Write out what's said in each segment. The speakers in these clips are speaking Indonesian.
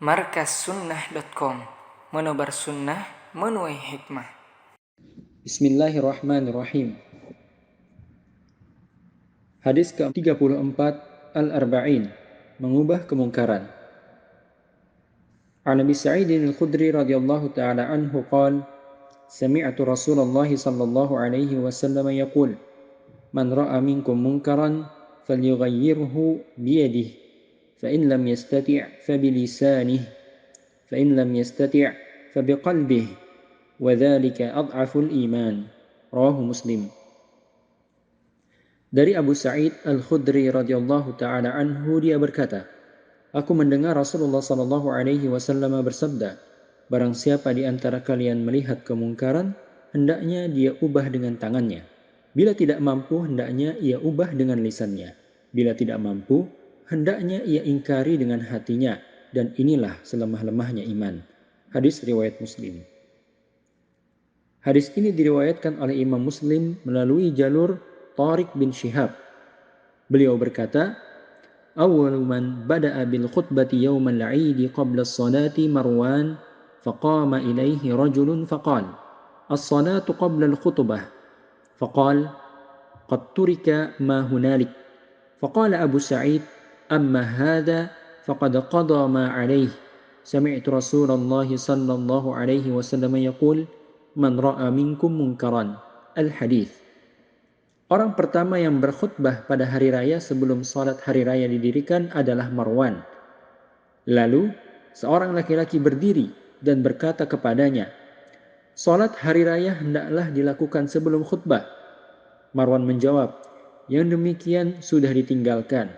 markassunnah.com, menebar sunnah, menuai hikmah. Bismillahirrahmanirrahim. Hadis ke-34 Al-Arba'in, mengubah kemungkaran. An Abi Sa'id al-Khudri radhiyallahu ta'ala anhu qala sami'tu Rasulullah sallallahu alaihi wasallam yaqul man ra'a minkum munkaran falyughayyirhu biyadihi fa in lam yastati' fa bilisanihi fa in lam yastati' fa biqalbihi wa dzalika adhaful iman. Rawahu Muslim. Dari Abu Sa'id Al-Khudri radhiyallahu ta'ala anhu, dia berkata, aku mendengar Rasulullah sallallahu alaihi wasallam bersabda, barang siapa di antara kalian melihat kemungkaran, hendaknya dia ubah dengan tangannya. Bila tidak mampu, hendaknya ia ubah dengan lisannya. Bila tidak mampu, hendaknya ia ingkari dengan hatinya, dan inilah selemah-lemahnya iman. Hadis riwayat Muslim. Hadis ini diriwayatkan oleh Imam Muslim melalui jalur Tariq bin Shihab. Beliau berkata, awwalu man bada'a bil khutbati yawmal 'idi qabla as-salati Marwan faqama ilayhi rajulun faqala as-salatu qabla al-khutbah faqala qad turika ma hunalik faqala Abu Sa'id amma hadha faqad qada ma 'alayhi sami'tu Rasulullah sallallahu alaihi wasallam yaqul man ra'a minkum munkaran. Al-hadits. Orang pertama yang berkhutbah pada hari raya sebelum salat hari raya didirikan adalah Marwan. Lalu, seorang laki-laki berdiri dan berkata kepadanya, salat hari raya hendaklah dilakukan sebelum khutbah. Marwan menjawab, yang demikian sudah ditinggalkan.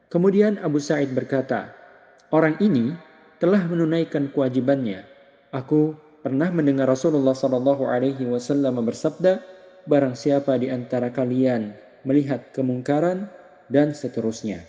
Kemudian Abu Sa'id berkata, orang ini telah menunaikan kewajibannya. Aku pernah mendengar Rasulullah SAW bersabda, barang siapa di antara kalian melihat kemungkaran, dan seterusnya.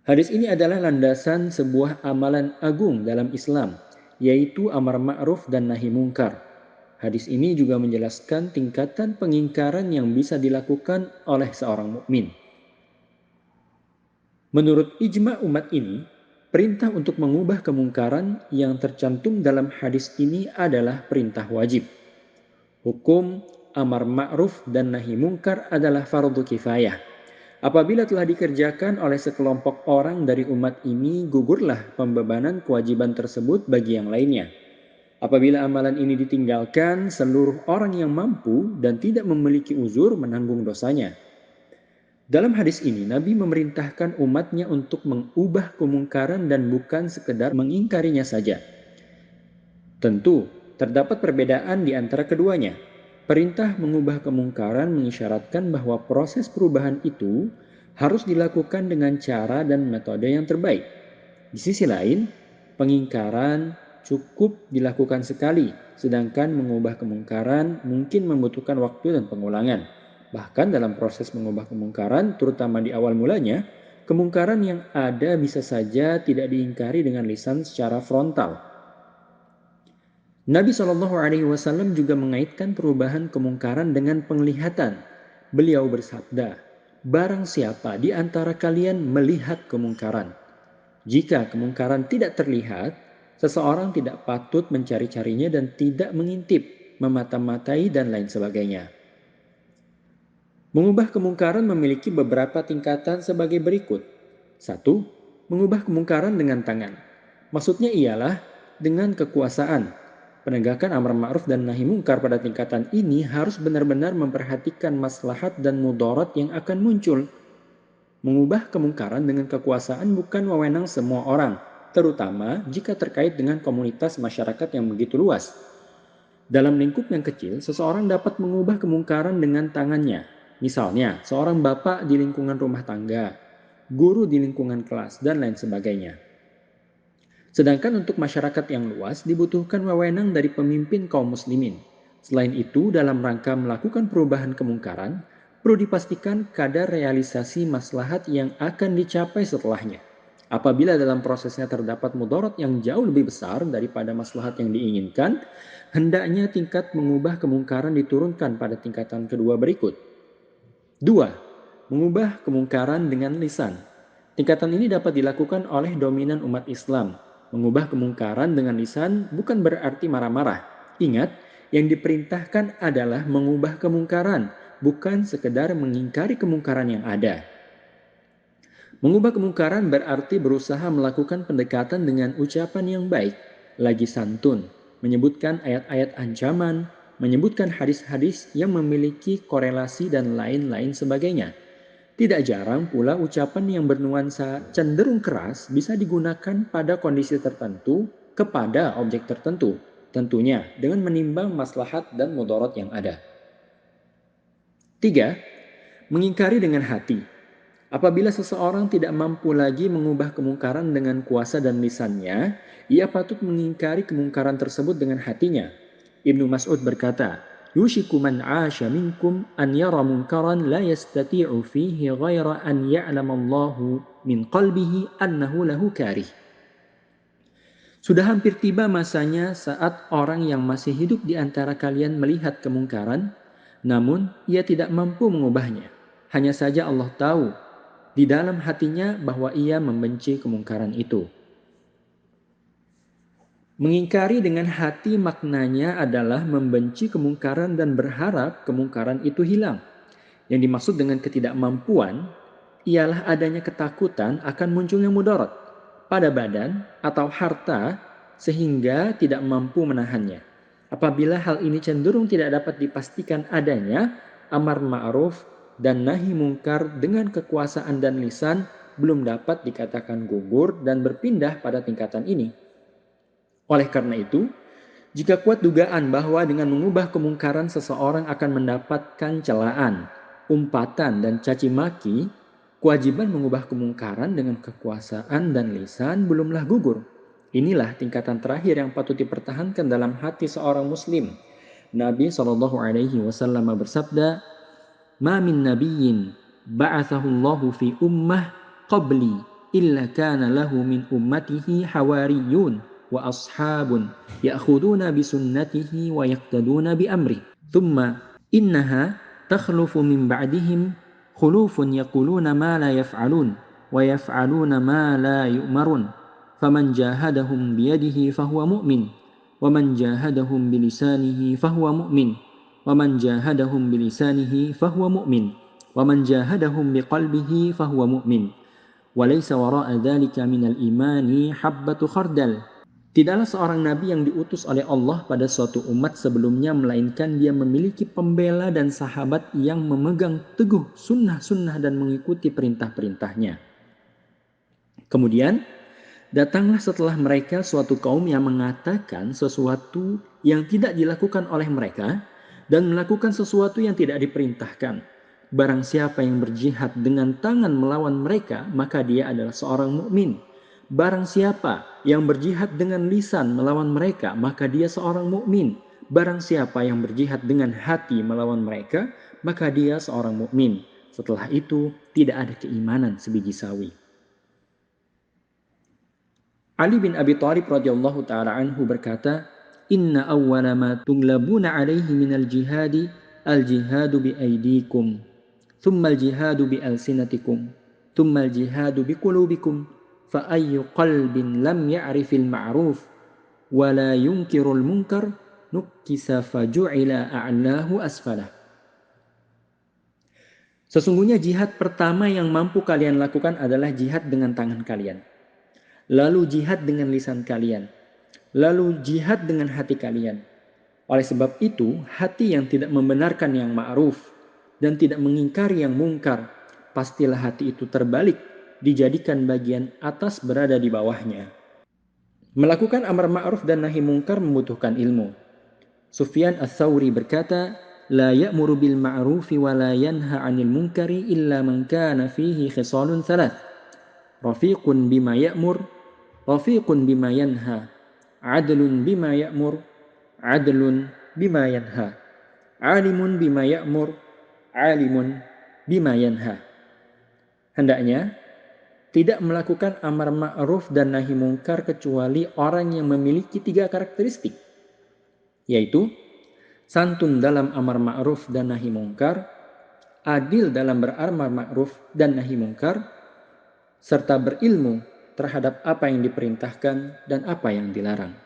Hadis ini adalah landasan sebuah amalan agung dalam Islam, yaitu amar ma'ruf dan nahi mungkar. Hadis ini juga menjelaskan tingkatan pengingkaran yang bisa dilakukan oleh seorang mukmin. Menurut ijma' umat ini, perintah untuk mengubah kemungkaran yang tercantum dalam hadis ini adalah perintah wajib. Hukum amar ma'ruf dan nahi mungkar adalah fardu kifayah. Apabila telah dikerjakan oleh sekelompok orang dari umat ini, gugurlah pembebanan kewajiban tersebut bagi yang lainnya. Apabila amalan ini ditinggalkan, seluruh orang yang mampu dan tidak memiliki uzur menanggung dosanya. Dalam hadis ini, Nabi memerintahkan umatnya untuk mengubah kemungkaran dan bukan sekedar mengingkarinya saja. Tentu, terdapat perbedaan di antara keduanya. Perintah mengubah kemungkaran mengisyaratkan bahwa proses perubahan itu harus dilakukan dengan cara dan metode yang terbaik. Di sisi lain, pengingkaran cukup dilakukan sekali, sedangkan mengubah kemungkaran mungkin membutuhkan waktu dan pengulangan. Bahkan dalam proses mengubah kemungkaran, terutama di awal mulanya, kemungkaran yang ada bisa saja tidak diingkari dengan lisan secara frontal. Nabi SAW juga mengaitkan perubahan kemungkaran dengan penglihatan. Beliau bersabda, barang siapa di antara kalian melihat kemungkaran. Jika kemungkaran tidak terlihat, seseorang tidak patut mencari-carinya dan tidak mengintip, memata-matai dan lain sebagainya. Mengubah kemungkaran memiliki beberapa tingkatan sebagai berikut. 1. Mengubah kemungkaran dengan tangan. Maksudnya ialah dengan kekuasaan. Penegakan amar ma'ruf dan nahi mungkar pada tingkatan ini harus benar-benar memperhatikan maslahat dan mudarat yang akan muncul. Mengubah kemungkaran dengan kekuasaan bukan wewenang semua orang, terutama jika terkait dengan komunitas masyarakat yang begitu luas. Dalam lingkup yang kecil, seseorang dapat mengubah kemungkaran dengan tangannya. Misalnya, seorang bapak di lingkungan rumah tangga, guru di lingkungan kelas, dan lain sebagainya. Sedangkan untuk masyarakat yang luas dibutuhkan wewenang dari pemimpin kaum muslimin. Selain itu, dalam rangka melakukan perubahan kemungkaran, perlu dipastikan kadar realisasi maslahat yang akan dicapai setelahnya. Apabila dalam prosesnya terdapat mudarat yang jauh lebih besar daripada maslahat yang diinginkan, hendaknya tingkat mengubah kemungkaran diturunkan pada tingkatan kedua berikut. 2. Mengubah kemungkaran dengan lisan. Tingkatan ini dapat dilakukan oleh dominan umat Islam. Mengubah kemungkaran dengan lisan bukan berarti marah-marah. Ingat, yang diperintahkan adalah mengubah kemungkaran, bukan sekedar mengingkari kemungkaran yang ada. Mengubah kemungkaran berarti berusaha melakukan pendekatan dengan ucapan yang baik, lagi santun, menyebutkan ayat-ayat ancaman, menyebutkan hadis-hadis yang memiliki korelasi dan lain-lain sebagainya. Tidak jarang pula ucapan yang bernuansa cenderung keras bisa digunakan pada kondisi tertentu kepada objek tertentu, tentunya dengan menimbang maslahat dan mudarat yang ada. 3. Mengingkari dengan hati. Apabila seseorang tidak mampu lagi mengubah kemungkaran dengan kuasa dan lisannya, ia patut mengingkari kemungkaran tersebut dengan hatinya. Ibnu Mas'ud berkata, "Yushiku man 'asha minkum an yara munkaran la yastati'u fihi ghaira an ya'lamallahu min qalbihi annahu lahu karih." Sudah hampir tiba masanya saat orang yang masih hidup di antara kalian melihat kemungkaran, namun ia tidak mampu mengubahnya. Hanya saja Allah tahu di dalam hatinya bahwa ia membenci kemungkaran itu. Mengingkari dengan hati maknanya adalah membenci kemungkaran dan berharap kemungkaran itu hilang. Yang dimaksud dengan ketidakmampuan ialah adanya ketakutan akan munculnya mudarat pada badan atau harta sehingga tidak mampu menahannya. Apabila hal ini cenderung tidak dapat dipastikan adanya, amar ma'ruf dan nahi mungkar dengan kekuasaan dan lisan belum dapat dikatakan gugur dan berpindah pada tingkatan ini. Oleh karena itu, jika kuat dugaan bahwa dengan mengubah kemungkaran seseorang akan mendapatkan celaan, umpatan, dan caci maki, kewajiban mengubah kemungkaran dengan kekuasaan dan lisan belumlah gugur. Inilah tingkatan terakhir yang patut dipertahankan dalam hati seorang muslim. Nabi SAW bersabda, "Ma min nabiyyin ba'athahu Allahu fi ummah qabli illa kana lahu min ummatihi hawariyun wa ashabun ya'khuduna bi sunnatihi wa yaqtaduna bi amri. Thumma innaha takhlufu min ba'dihim khulufun yaquluna ma la yaf'alun wa yaf'aluna ma la yu'marun. Faman jahadahum biyadihi fahuwa mu'min wa man jahadahum bilisanihi fahuwa mu'min. وَمَنْ جَاهَدَهُمْ بِلِسَانِهِ فَهُوَ مُؤْمِنٌ وَمَنْ جَاهَدَهُمْ بِقَلْبِهِ فَهُوَ مُؤْمِنٌ وَلَيْسَ وَرَاءَ ذَلِكَ مِنَ الْإِيمَانِ حَبَّةُ خَرْدَلٍ." Tidaklah seorang nabi yang diutus oleh Allah pada suatu umat sebelumnya melainkan dia memiliki pembela dan sahabat yang memegang teguh sunnah-sunnah dan mengikuti perintah-perintahnya. Kemudian datanglah setelah mereka suatu kaum yang mengatakan sesuatu yang tidak dilakukan oleh mereka dan melakukan sesuatu yang tidak diperintahkan. Barang siapa yang berjihad dengan tangan melawan mereka, maka dia adalah seorang mukmin. Barang siapa yang berjihad dengan lisan melawan mereka, maka dia seorang mukmin. Barang siapa yang berjihad dengan hati melawan mereka, maka dia seorang mukmin. Setelah itu, tidak ada keimanan sebiji sawi. Ali bin Abi Thalib radhiyallahu taala anhu berkata, "Inna awwala ma tuglabuna alaihi minal jihadi al-jihadu bi aydikum, thumma al-jihadu bi alsinatikum, thumma al-jihadu bi qulubikum, fa ayyu qalbin lam ya'rifil ma'ruf wa la yunkirul munkar nukkisa faju'ila a'lahu asfalah." Sesungguhnya jihad pertama yang mampu kalian lakukan adalah jihad dengan tangan kalian. Lalu jihad dengan lisan kalian. Lalu jihad dengan hati kalian. Oleh sebab itu, hati yang tidak membenarkan yang ma'ruf dan tidak mengingkari yang mungkar, pastilah hati itu terbalik, dijadikan bagian atas berada di bawahnya. Melakukan amar ma'ruf dan nahi mungkar membutuhkan ilmu. Sufyan ats-Tsauri berkata, "La ya'muru bil ma'rufi wa la yanha 'anil munkari illa man kana fihi khisalun thalath. Rafiqun bima ya'mur, rafiqun bima yanha. Adlun bima ya'mur, adlun bima yanha. Alimun bima ya'mur, alimun bima yanha." Hendaknya tidak melakukan amar ma'ruf dan nahi mungkar kecuali orang yang memiliki 3 karakteristik, yaitu santun dalam amar ma'ruf dan nahi mungkar, adil dalam beramar ma'ruf dan nahi mungkar, serta berilmu terhadap apa yang diperintahkan dan apa yang dilarang.